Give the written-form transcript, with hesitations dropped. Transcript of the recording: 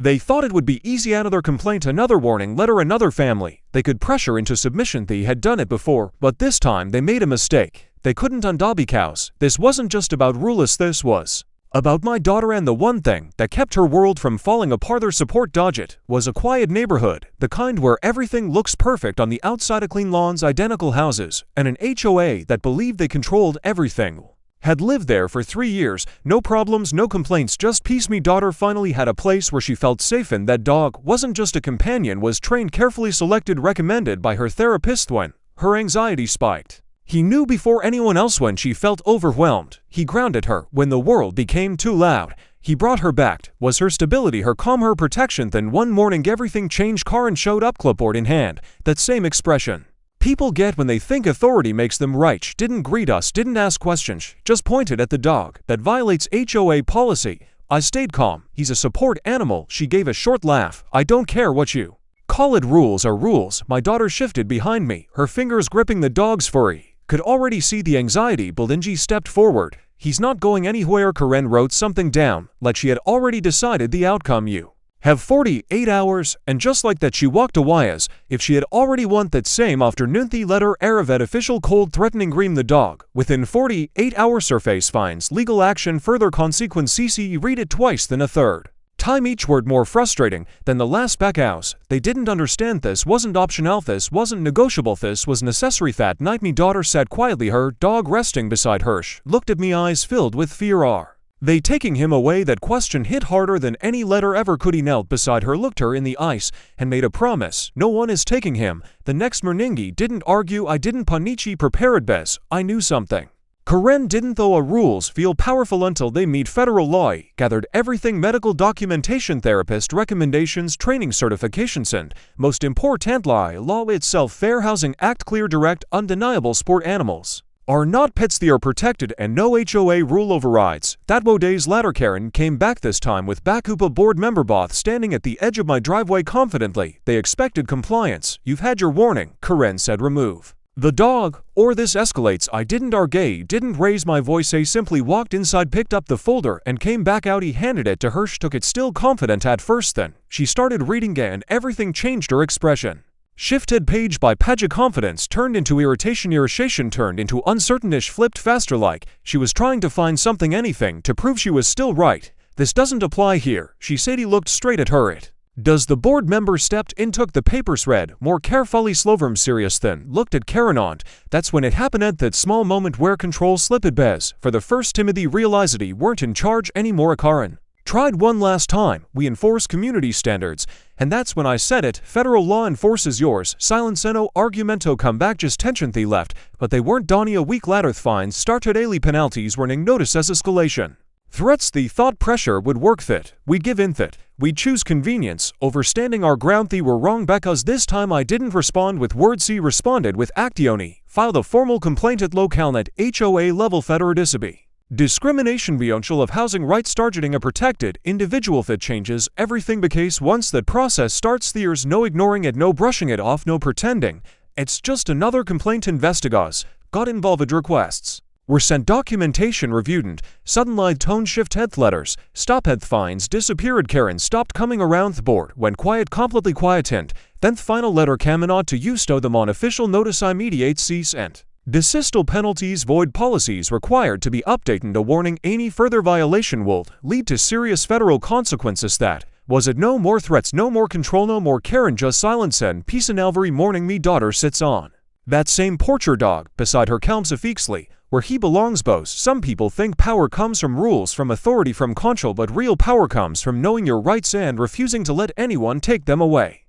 They thought it would be easy. Another complaint, another warning letter, another family they could pressure into submission. They had done it before, but this time they made a mistake. They couldn't undoby cows. This wasn't just about rules, this was about my daughter, and the one thing that kept her world from falling apart. Their support Dodgett was a quiet neighborhood, the kind where everything looks perfect on the outside, clean lawns, identical houses, and an HOA that believed they controlled everything. Had lived there for 3 years, no problems, no complaints, just peace. My daughter finally had a place where she felt safe, and that dog wasn't just a companion, was trained, carefully selected, recommended by her therapist. When her anxiety spiked, he knew before anyone else. When she felt overwhelmed, he grounded her. When the world became too loud, he brought her back. Was her stability, her calm, her protection. Then one morning everything changed. Karen showed up, clipboard in hand, that same expression people get when they think authority makes them right. She didn't greet us, didn't ask questions, just pointed at the dog. That violates HOA policy. I stayed calm. He's a support animal. She gave a short laugh. I don't care what you call it, rules are rules. My daughter shifted behind me, her fingers gripping the dog's furry. Could already see the anxiety. Belinji stepped forward. He's not going anywhere. Karen wrote something down, like she had already decided the outcome. You have 48 hours, and just like that she walked away as if she had already won. That same afternoon, the letter Aravet official cold threatening Green the dog. Within 48 hours, surface fines, legal action, further consequence. CC read it twice, then a third time, each word more frustrating than the last. Backhouse. They didn't understand. This wasn't optional, this wasn't negotiable, this was necessary. That night my daughter sat quietly, her dog resting beside her. She looked at me, eyes filled with fear. Are they taking him away? That question hit harder than any letter ever could. He knelt beside her, looked her in the eyes, and made a promise. No one is taking him. The next morning didn't argue. I didn't panic, prepared best. I knew something. Karen didn't, though rules feel powerful until they meet federal law. Gathered everything, medical documentation, therapist recommendations, training certifications, and most important, law itself. Fair Housing Act, clear, direct, undeniable. Sport animals are not pets, they are protected, and no HOA rule overrides. That days later, Karen came back, this time with Bakupa board member Both standing at the edge of my driveway confidently. They expected compliance. You've had your warning, Karen said. Remove the dog, or this escalates. I didn't argue, didn't raise my voice. I simply walked inside, picked up the folder, and came back out. He handed it to her. She took it, still confident at first. Then she started reading, and everything changed. Her expression shifted page by page. Confidence turned into irritation, irritation turned into uncertainish, flipped faster, like she was trying to find something, anything, to prove she was still right. This doesn't apply here, she said. He looked straight at her. It does. The board member stepped in, took the papers, read more carefully, slower, serious, then looked at Karen. And that's when it happened, at that small moment where control slipped. Bez. For the first Timothy realized he weren't in charge anymore. Karen tried one last time. We enforce community standards. And that's when I said it. Federal law enforces yours. Silence, no argumento, come back, just tension. They left, but they weren't. Donnie a week later, fines started, daily penalties, warning notice as escalation. Threats. The thought pressure would work. That we'd give in, that we'd choose convenience over standing our ground. They were wrong, because this time I didn't respond with words. He responded with actioni. Filed a formal complaint at LocalNet HOA level. Federal discrimination violation of housing rights, targeting a protected individual. That changes everything. Because once that process starts, there's no ignoring it, no brushing it off, no pretending it's just another complaint. Investigators got involved. Requests were sent, documentation reviewed, and suddenly tone shift. Health letters stop, health fines disappeared. Karen stopped coming around the board, went quiet, completely quiet. And then the final letter came in to you, stow them on official notice. Immediate cease and desistal penalties, void policies required to be updated. A warning, any further violation will lead to serious federal consequences. That was it. No more threats, no more control, no more. Karen just silence and peace. And every morning me daughter sits on that same porch, her dog beside her, calms affectionately where he belongs. Both some people think power comes from rules, from authority, from control, but real power comes from knowing your rights and refusing to let anyone take them away.